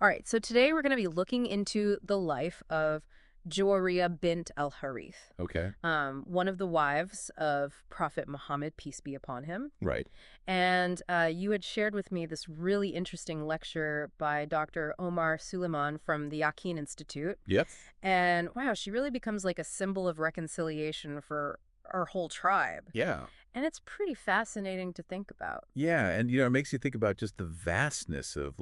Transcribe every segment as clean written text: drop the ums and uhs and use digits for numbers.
All right, so today we're going to be looking into the life of Juwayriya bint al-Harith, Okay. one of the wives of Prophet Muhammad, peace be upon him. Right. And you had shared with me this really interesting lecture by Dr. Omar Suleiman from the Yaqeen Institute. Yep. And wow, she really becomes like a symbol of reconciliation for our whole tribe. Yeah. And it's pretty fascinating to think about. Yeah. And, it makes you think about just the vastness of,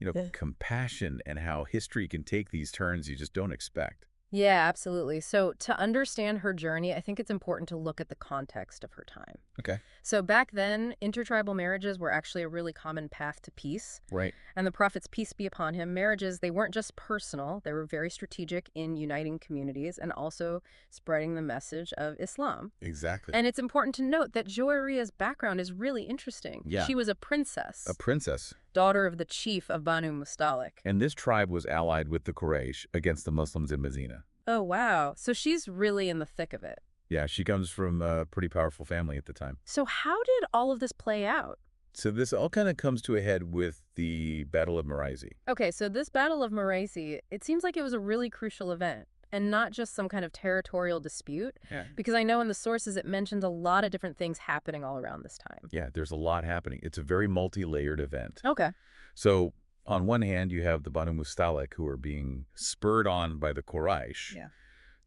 Yeah. compassion and how history can take these turns you just don't expect. Yeah, absolutely. So to understand her journey, I think it's important to look at the context of her time. Okay. So back then, intertribal marriages were actually a really common path to peace. Right. And the Prophet's peace be upon him, marriages, they weren't just personal, they were very strategic in uniting communities and also spreading the message of Islam. Exactly. And it's important to note that Juwayriya's background is really interesting. Yeah. She was a princess, A princess. daughter of the chief of Banu Mustalik. And this tribe was allied with the Quraysh against the Muslims in Medina. Oh, wow. So she's really in the thick of it. Yeah, she comes from a pretty powerful family at the time. So how did all of this play out? So this all kind of comes to a head with the Battle of Maraisi. Okay, so this Battle of Maraisi, it seems like it was a really crucial event and not just some kind of territorial dispute, Yeah. because I know in the sources it mentions a lot of different things happening all around this time. Yeah, there's a lot happening. It's a very multi-layered event. Okay. So on one hand, you have the Banu Mustalik who are being spurred on by the Quraysh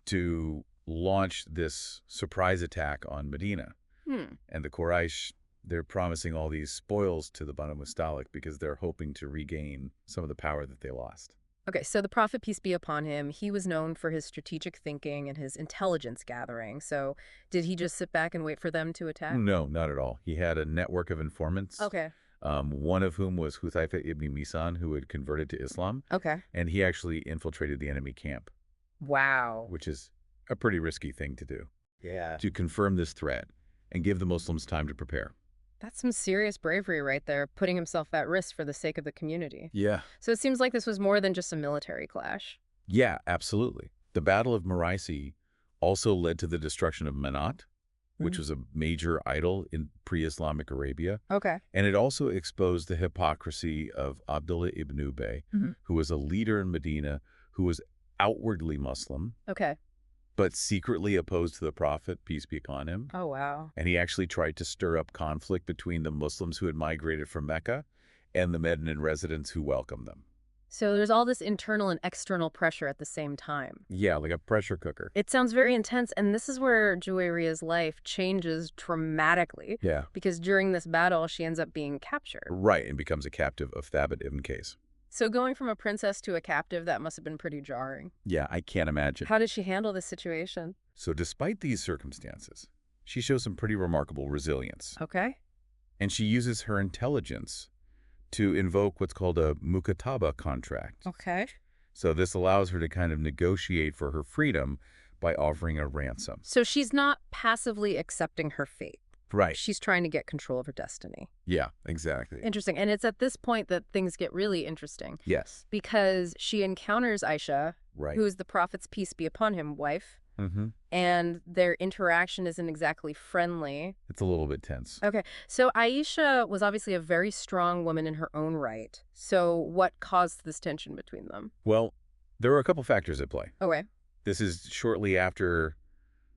to launch this surprise attack on Medina. And the Quraysh, they're promising all these spoils to the Banu Mustalik because they're hoping to regain some of the power that they lost. Okay, so the Prophet, peace be upon him, he was known for his strategic thinking and his intelligence gathering. So did he just sit back and wait for them to attack? No, not at all. He had a network of informants. Okay. One of whom was Hudhayfa ibn Misan, who had converted to Islam. Okay. And he actually infiltrated the enemy camp, Wow. which is a pretty risky thing to do, Yeah. to confirm this threat and give the Muslims time to prepare. That's some serious bravery right there, putting himself at risk for the sake of the community. Yeah. So it seems like this was more than just a military clash. Yeah, absolutely. The Battle of Maraisi also led to the destruction of Manat, which was a major idol in pre-Islamic Arabia. Okay. And it also exposed the hypocrisy of Abdullah ibn Ubay, who was a leader in Medina, who was outwardly Muslim, Okay. but secretly opposed to the Prophet, peace be upon him. Oh, wow. And he actually tried to stir up conflict between the Muslims who had migrated from Mecca and the Medinan residents who welcomed them. So there's all this internal and external pressure at the same time. Yeah, like a pressure cooker. It sounds very intense, and this is where Juwayriya's life changes dramatically. Yeah. Because during this battle, she ends up being captured. Right, and becomes a captive of Thabit ibn Qais. So going from a princess to a captive, that must have been pretty jarring. Yeah, I can't imagine. How did she handle this situation? So despite these circumstances, she shows some pretty remarkable resilience. Okay. And she uses her intelligence to invoke what's called a mukataba contract. Okay. So this allows her to kind of negotiate for her freedom by offering a ransom. So she's not passively accepting her fate. Right. She's trying to get control of her destiny. Yeah, exactly. Interesting. And it's at this point that things get really interesting. Yes. Because she encounters Aisha, Right. who is the Prophet's peace be upon him wife, Mm-hmm. and their interaction isn't exactly friendly. It's a little bit tense. Okay, so Aisha was obviously a very strong woman in her own right. So what caused this tension between them? Well, there are a couple factors at play. Okay. This is shortly after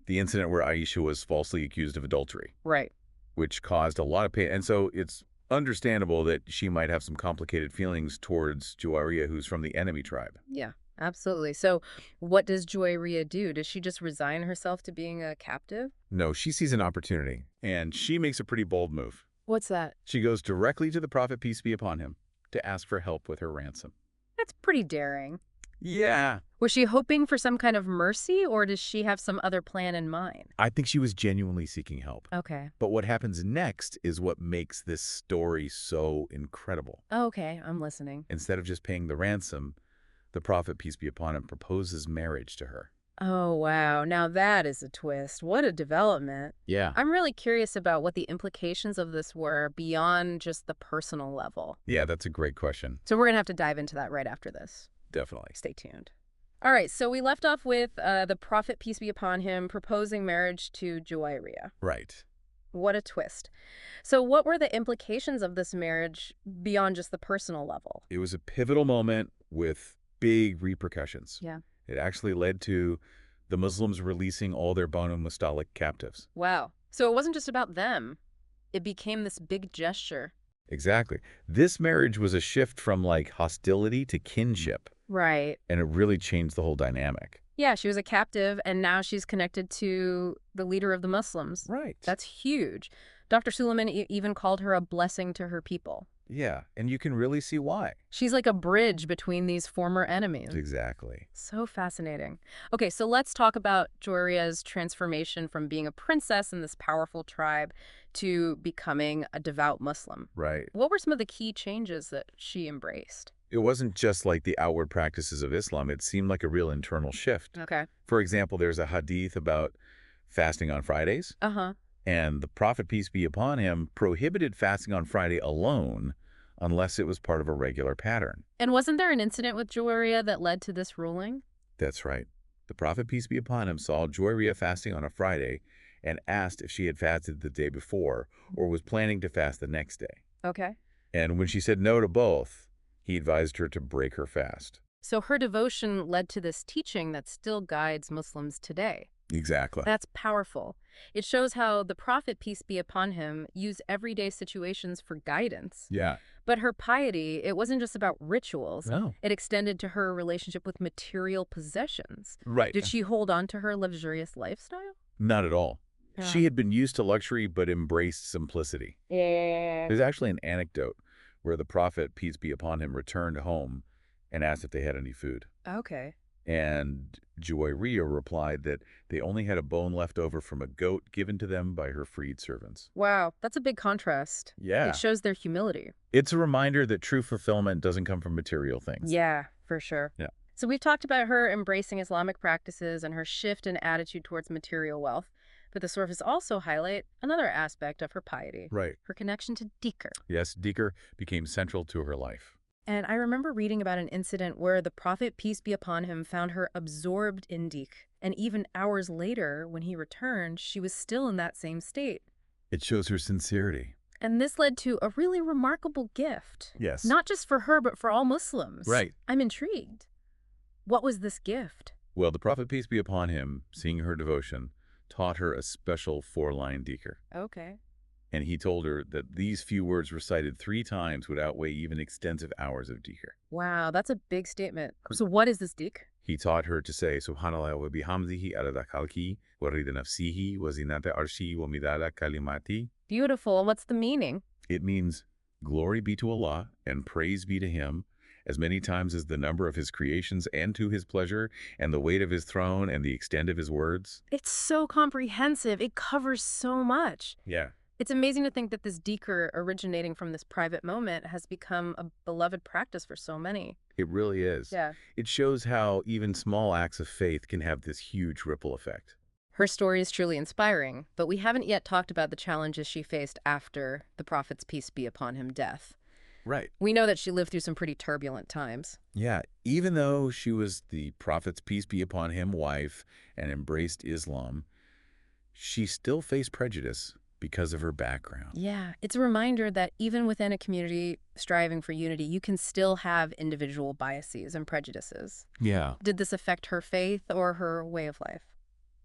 the incident where Aisha was falsely accused of adultery, Right. which caused a lot of pain. And so it's understandable that she might have some complicated feelings towards Juwayriya, who's from the enemy tribe. Yeah, absolutely. So what does Juwayriya do? Does she just resign herself to being a captive? No, she sees an opportunity, and she makes a pretty bold move. What's that? She goes directly to the Prophet, peace be upon him, to ask for help with her ransom. That's pretty daring. Yeah. Was she hoping for some kind of mercy, or does she have some other plan in mind? I think she was genuinely seeking help. Okay. But what happens next is what makes this story so incredible. Okay, I'm listening. Instead of just paying the ransom, the Prophet, peace be upon him, proposes marriage to her. Oh, wow. Now that is a twist. What a development. Yeah. I'm really curious about what the implications of this were beyond just the personal level. Yeah, that's a great question. So we're going to have to dive into that right after this. Definitely. Stay tuned. All right, so we left off with the Prophet, peace be upon him, proposing marriage to Juwayriya. Right. What a twist. So what were the implications of this marriage beyond just the personal level? It was a pivotal moment with big repercussions. Yeah. It actually led to the Muslims releasing all their Banu Mustalik captives. Wow. So it wasn't just about them. It became this big gesture. Exactly. This marriage was a shift from, like, hostility to kinship, Right. and it really changed the whole dynamic. Yeah, she was a captive, and now she's connected to the leader of the Muslims. Right. That's huge. Dr. Suleiman even called her a blessing to her people. Yeah, and you can really see why. She's like a bridge between these former enemies. Exactly. So fascinating. Okay, so let's talk about Juwayriya's transformation from being a princess in this powerful tribe to becoming a devout Muslim. Right. What were some of the key changes that she embraced? It wasn't just like the outward practices of Islam. It seemed like a real internal shift. Okay. For example, there's a hadith about fasting on Fridays. Uh-huh. And the Prophet, peace be upon him, prohibited fasting on Friday alone unless it was part of a regular pattern. And wasn't there an incident with Juwayriya that led to this ruling? That's right. The Prophet, peace be upon him, saw Juwayriya fasting on a Friday and asked if she had fasted the day before or was planning to fast the next day. Okay. And when she said no to both, he advised her to break her fast. So her devotion led to this teaching that still guides Muslims today. Exactly. That's powerful. It shows how the Prophet, peace be upon him, used everyday situations for guidance. Yeah. But her piety, it wasn't just about rituals. No. It extended to her relationship with material possessions. Right. Did she hold on to her luxurious lifestyle? Not at all. Yeah. She had been used to luxury but embraced simplicity. Yeah. There's actually an anecdote where the Prophet, peace be upon him, returned home and asked if they had any food. Okay. And Juwayriya replied that they only had a bone left over from a goat given to them by her freed servants. Wow, that's a big contrast. Yeah. It shows their humility. It's a reminder that true fulfillment doesn't come from material things. Yeah, for sure. Yeah. So we've talked about her embracing Islamic practices and her shift in attitude towards material wealth, but the sources also highlight another aspect of her piety. Right. Her connection to dhikr. Yes, dhikr became central to her life. And I remember reading about an incident where the Prophet, peace be upon him, found her absorbed in dhikr. And even hours later, when he returned, she was still in that same state. It shows her sincerity. And this led to a really remarkable gift. Yes. Not just for her, but for all Muslims. Right. I'm intrigued. What was this gift? Well, the Prophet, peace be upon him, seeing her devotion, taught her a special 4-line dhikr. Okay. And he told her that these few words recited 3 times would outweigh even extensive hours of dhikr. Wow, that's a big statement. So what is this dhikr? He taught her to say, Subhanallah wa bihamdihi adada khalqi wa rida nafsihi wa zinata arshi wa midada kalimati. Beautiful. What's the meaning? It means, glory be to Allah and praise be to him, as many times as the number of his creations and to his pleasure and the weight of his throne and the extent of his words. It's so comprehensive. It covers so much. Yeah. It's amazing to think that this dhikr originating from this private moment has become a beloved practice for so many. It really is. Yeah. It shows how even small acts of faith can have this huge ripple effect. Her story is truly inspiring, but we haven't yet talked about the challenges she faced after the Prophet's, peace be upon him, death. Right. We know that she lived through some pretty turbulent times. Yeah, even though she was the Prophet's, peace be upon him, wife and embraced Islam, she still faced prejudice because of her background. Yeah, it's a reminder that even within a community striving for unity, you can still have individual biases and prejudices. Yeah. Did this affect her faith or her way of life?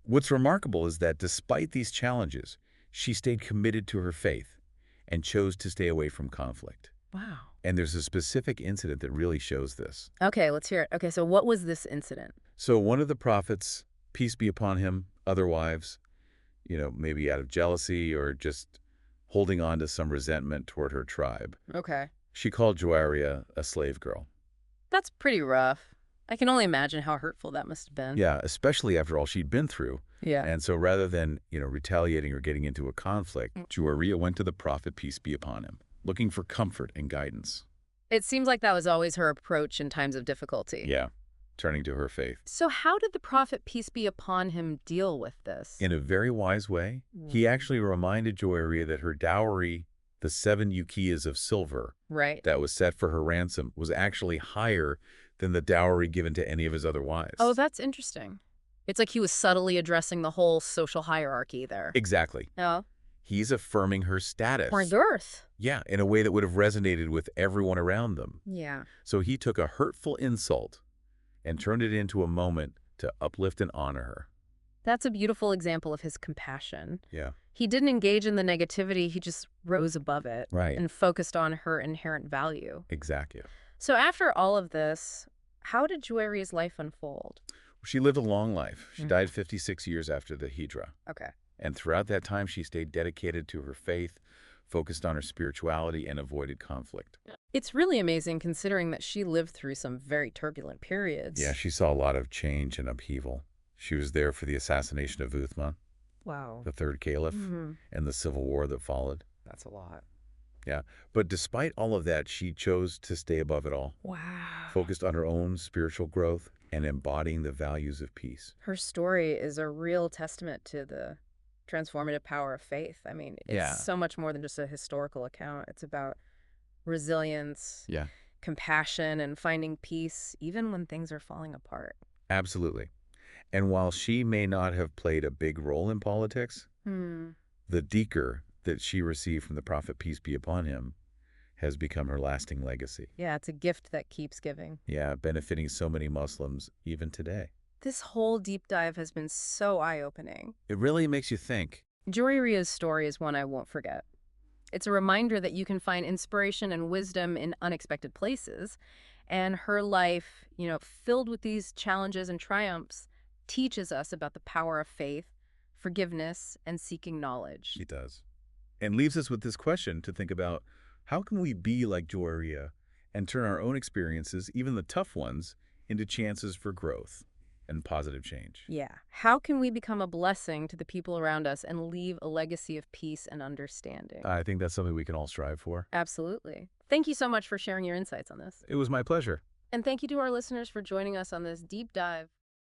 What's remarkable is that despite these challenges, she stayed committed to her faith and chose to stay away from conflict. Wow. And there's a specific incident that really shows this. Okay, let's hear it. Okay, so what was this incident? So one of the prophets, peace be upon him, other wives, maybe out of jealousy or just holding on to some resentment toward her tribe. Okay. She called Juwayriya a slave girl. That's pretty rough. I can only imagine how hurtful that must have been. Yeah, especially after all she'd been through. Yeah. And so rather than, retaliating or getting into a conflict, Juwayriya went to the Prophet, peace be upon him, looking for comfort and guidance. It seems like that was always her approach in times of difficulty. Yeah, turning to her faith. So how did the Prophet, peace be upon him, deal with this? In a very wise way, he actually reminded Juwayriya that her dowry, the 7 uqiyas of silver Right. that was set for her ransom, was actually higher than the dowry given to any of his other wives. Oh, that's interesting. It's like he was subtly addressing the whole social hierarchy there. Exactly. Oh. He's affirming her On status. Earth. Yeah, in a way that would have resonated with everyone around them. Yeah. So he took a hurtful insult and turned it into a moment to uplift and honor her. That's a beautiful example of his compassion. Yeah. He didn't engage in the negativity, he just rose above it Right. and focused on her inherent value. Exactly. So after all of this, how did Juwayriya's life unfold? She lived a long life. She died 56 years after the Hijra. Okay. And throughout that time, she stayed dedicated to her faith, focused on her spirituality, and avoided conflict. It's really amazing considering that she lived through some very turbulent periods. Yeah, she saw a lot of change and upheaval. She was there for the assassination of Uthman, Wow. the third caliph, and the civil war that followed. That's a lot. Yeah, but despite all of that, she chose to stay above it all, Wow. focused on her own spiritual growth and embodying the values of peace. Her story is a real testament to the transformative power of faith. I mean, it's so much more than just a historical account. It's about resilience, compassion, and finding peace, even when things are falling apart. Absolutely. And while she may not have played a big role in politics, the dhikr that she received from the Prophet, peace be upon him, has become her lasting legacy. Yeah, it's a gift that keeps giving. Yeah, benefiting so many Muslims even today. This whole deep dive has been so eye-opening. It really makes you think. Juwayriya's story is one I won't forget. It's a reminder that you can find inspiration and wisdom in unexpected places. And her life, filled with these challenges and triumphs, teaches us about the power of faith, forgiveness, and seeking knowledge. It does. And leaves us with this question to think about: how can we be like Juwayriya and turn our own experiences, even the tough ones, into chances for growth and positive change? Yeah. How can we become a blessing to the people around us and leave a legacy of peace and understanding? I think that's something we can all strive for. Absolutely. Thank you so much for sharing your insights on this. It was my pleasure. And thank you to our listeners for joining us on this deep dive.